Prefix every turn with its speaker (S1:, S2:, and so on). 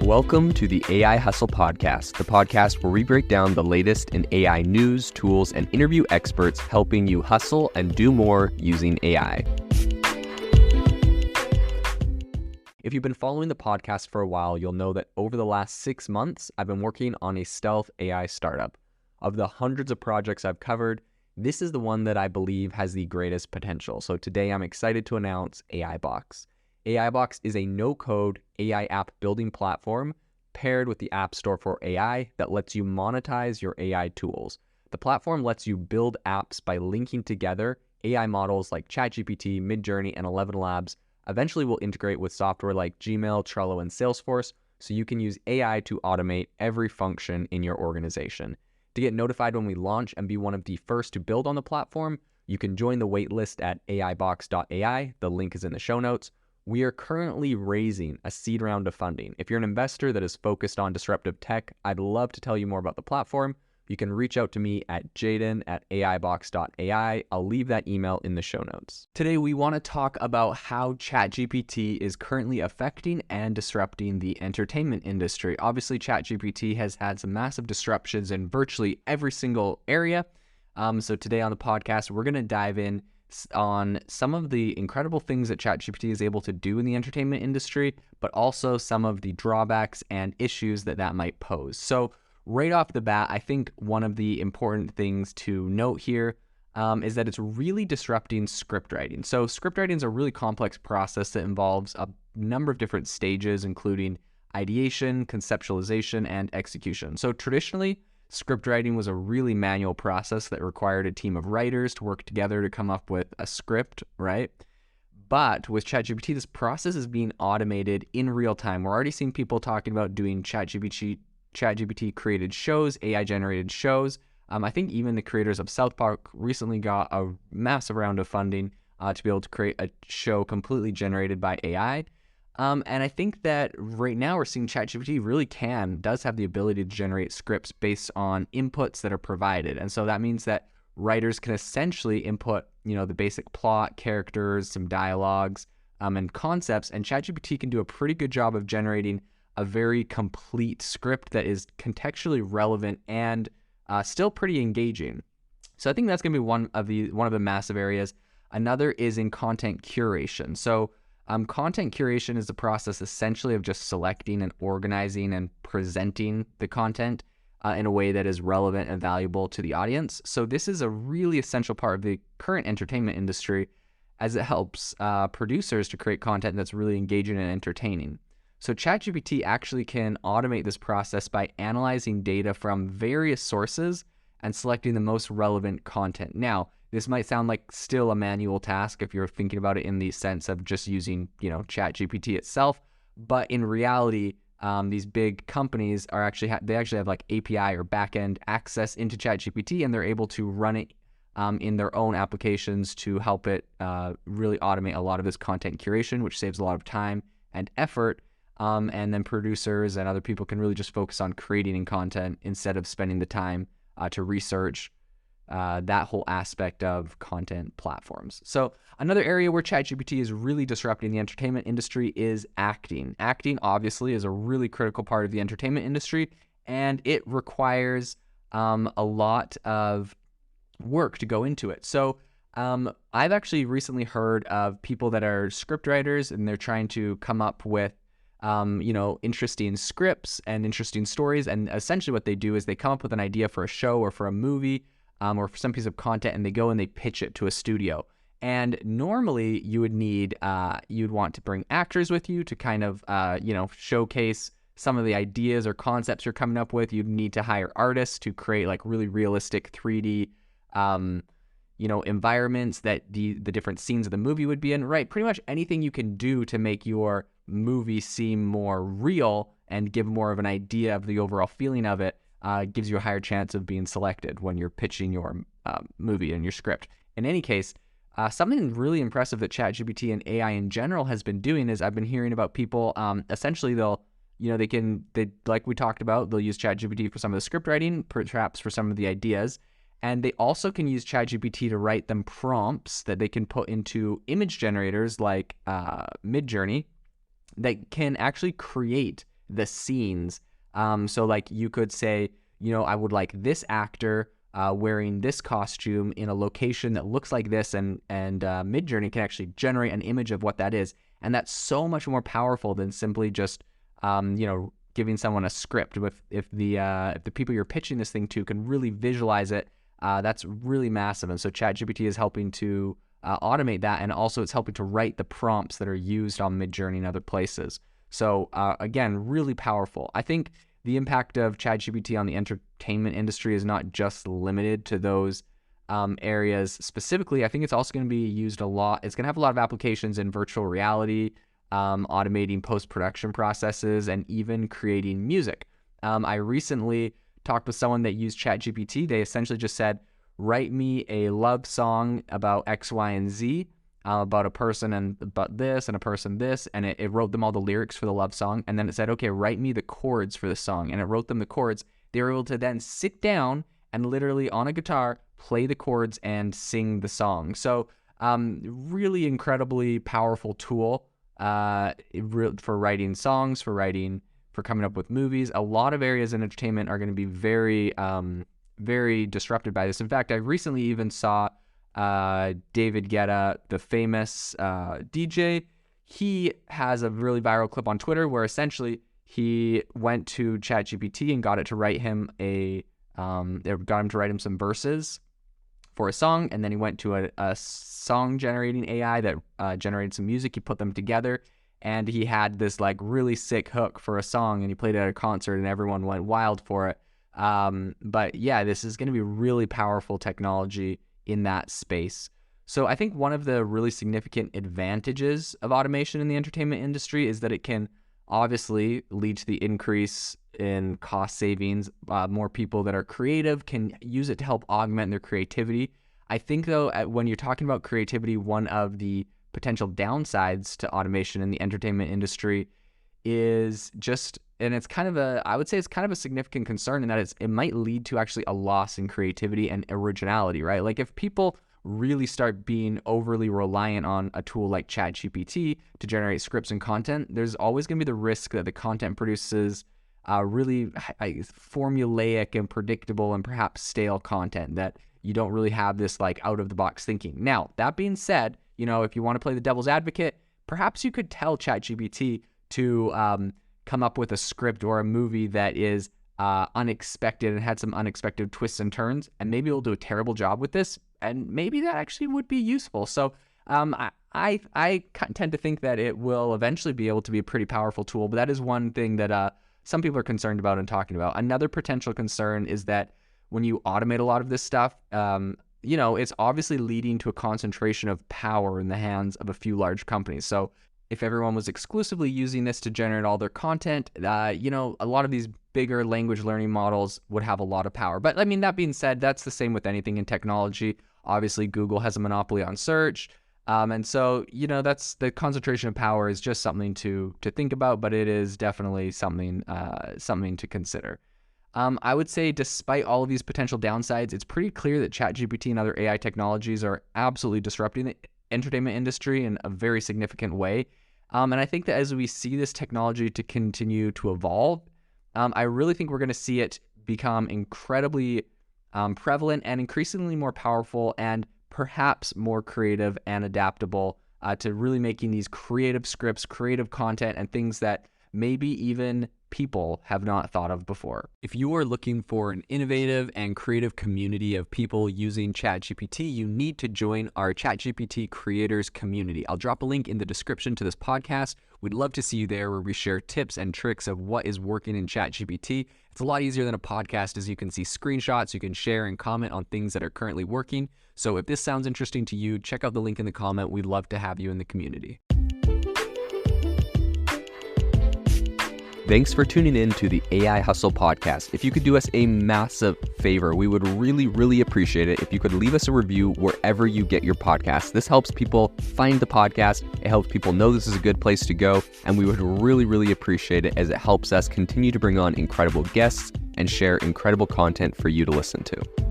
S1: Welcome to the AI Hustle Podcast, the podcast where we break down the latest in AI news, tools, and interview experts helping you hustle and do more using AI. If you've been following the podcast for a while, you'll know that over the last 6 months, I've been working on a stealth AI startup. Of the hundreds of projects I've covered, this is the one that I believe has the greatest potential. So today I'm excited to announce AIBox. AIBox is a no-code AI app building platform paired with the App Store for AI that lets you monetize your AI tools. The platform lets you build apps by linking together AI models like ChatGPT, Midjourney, and 11 Labs. Eventually will integrate with software like Gmail, Trello, and Salesforce, so you can use AI to automate every function in your organization. To get notified when we launch and be one of the first to build on the platform, you can join the waitlist at aibox.ai. The link is in the show notes. We are currently raising a seed round of funding. If you're an investor that is focused on disruptive tech, I'd love to tell you more about the platform. You can reach out to me at jaden@aibox.ai. I'll leave that email in the show notes. Today, we want to talk about how ChatGPT is currently affecting and disrupting the entertainment industry. Obviously, ChatGPT has had some massive disruptions in virtually every single area. So today on the podcast, we're going to dive in on some of the incredible things that ChatGPT is able to do in the entertainment industry, but also some of the drawbacks and issues that might pose. So right off the bat, I think one of the important things to note here is that it's really disrupting script writing. So script writing is a really complex process that involves a number of different stages, including ideation, conceptualization, and execution. So traditionally, script writing was a really manual process that required a team of writers to work together to come up with a script, right? But with ChatGPT, this process is being automated in real time. We're already seeing people talking about doing ChatGPT created shows, AI generated shows. I think even the creators of South Park recently got a massive round of funding to be able to create a show completely generated by AI. And I think that right now we're seeing ChatGPT does have the ability to generate scripts based on inputs that are provided. And so that means that writers can essentially input, the basic plot, characters, some dialogues, and concepts. And ChatGPT can do a pretty good job of generating a very complete script that is contextually relevant and still pretty engaging. So I think that's going to be one of the massive areas. Another is in content curation. So content curation is the process essentially of just selecting and organizing and presenting the content in a way that is relevant and valuable to the audience. So this is a really essential part of the current entertainment industry, as it helps producers to create content that's really engaging and entertaining. So ChatGPT actually can automate this process by analyzing data from various sources and selecting the most relevant content. Now, this might sound like still a manual task if you're thinking about it in the sense of just using, ChatGPT itself. But in reality, these big companies are actually have like API or backend access into ChatGPT, and they're able to run it in their own applications to help it really automate a lot of this content curation, which saves a lot of time and effort. And then producers and other people can really just focus on creating content instead of spending the time to research that whole aspect of content platforms. So another area where ChatGPT is really disrupting the entertainment industry is acting. Acting obviously is a really critical part of the entertainment industry, and it requires a lot of work to go into it. So I've actually recently heard of people that are script writers, and they're trying to come up with interesting scripts and interesting stories. And essentially what they do is they come up with an idea for a show or for a movie or for some piece of content, and they go and they pitch it to a studio. And normally you would you'd want to bring actors with you to kind of, showcase some of the ideas or concepts you're coming up with. You'd need to hire artists to create like really realistic 3D, environments that the different scenes of the movie would be in, right? Pretty much anything you can do to make your movie seem more real and give more of an idea of the overall feeling of it gives you a higher chance of being selected when you're pitching your movie and your script. In any case, something really impressive that ChatGPT and AI in general has been doing is I've been hearing about people, essentially they like we talked about, they'll use ChatGPT for some of the script writing, perhaps for some of the ideas. And they also can use ChatGPT to write them prompts that they can put into image generators like Midjourney that can actually create the scenes. So like you could say, I would like this actor wearing this costume in a location that looks like this, and Midjourney can actually generate an image of what that is. And that's so much more powerful than simply just, giving someone a script. If the people you're pitching this thing to can really visualize it, that's really massive. And so ChatGPT is helping to automate that, and also it's helping to write the prompts that are used on Midjourney and other places. So again, really powerful. I think the impact of ChatGPT on the entertainment industry is not just limited to those areas specifically. I think it's also going to be used a lot. It's going to have a lot of applications in virtual reality, automating post-production processes, and even creating music. I recently talked with someone that used ChatGPT. They essentially just said, write me a love song about X, Y, and Z, about a person and about this and a person this, and it wrote them all the lyrics for the love song. And then it said, okay, write me the chords for the song. And it wrote them the chords. They were able to then sit down and literally on a guitar play the chords and sing the song. So really incredibly powerful tool for writing songs, for coming up with movies. A lot of areas in entertainment are going to be very, very disrupted by this. In fact, I recently even saw David Guetta, the famous DJ. He has a really viral clip on Twitter where essentially he went to ChatGPT and got it to write him some verses for a song, and then he went to a song generating AI that generated some music. He put them together, and he had this like really sick hook for a song, and he played it at a concert, and everyone went wild for it. But yeah, this is going to be really powerful technology in that space. So I think one of the really significant advantages of automation in the entertainment industry is that it can obviously lead to the increase in cost savings. More people that are creative can use it to help augment their creativity. I think though, when you're talking about creativity, one of the potential downsides to automation in the entertainment industry is just, and it's kind of I would say it's kind of a significant concern, in that it might lead to actually a loss in creativity and originality, right? Like if people really start being overly reliant on a tool like ChatGPT to generate scripts and content, there's always going to be the risk that the content produces really formulaic and predictable and perhaps stale content, that you don't really have this like out of the box thinking. Now, that being said, if you want to play the devil's advocate, perhaps you could tell ChatGPT to come up with a script or a movie that is unexpected and had some unexpected twists and turns, and maybe it'll do a terrible job with this, and maybe that actually would be useful. So I tend to think that it will eventually be able to be a pretty powerful tool, but that is one thing that some people are concerned about and talking about. Another potential concern is that when you automate a lot of this stuff, it's obviously leading to a concentration of power in the hands of a few large companies. So if everyone was exclusively using this to generate all their content, a lot of these bigger language learning models would have a lot of power. But I mean, that being said, that's the same with anything in technology. Obviously, Google has a monopoly on search. And so, that's the concentration of power is just something to think about, but it is definitely something to consider. I would say despite all of these potential downsides, it's pretty clear that ChatGPT and other AI technologies are absolutely disrupting the entertainment industry in a very significant way. And I think that as we see this technology to continue to evolve, I really think we're going to see it become incredibly prevalent and increasingly more powerful and perhaps more creative and adaptable to really making these creative scripts, creative content, and things that maybe even people have not thought of before. If you are looking for an innovative and creative community of people using ChatGPT, you need to join our ChatGPT creators community. I'll drop a link in the description to this podcast. We'd love to see you there, where we share tips and tricks of what is working in ChatGPT. It's a lot easier than a podcast, as you can see screenshots, you can share and comment on things that are currently working. So if this sounds interesting to you, check out the link in the comment. We'd love to have you in the community. Thanks for tuning in to the AI Hustle podcast. If you could do us a massive favor, we would really, really appreciate it if you could leave us a review wherever you get your podcasts. This helps people find the podcast. It helps people know this is a good place to go. And we would really, really appreciate it, as it helps us continue to bring on incredible guests and share incredible content for you to listen to.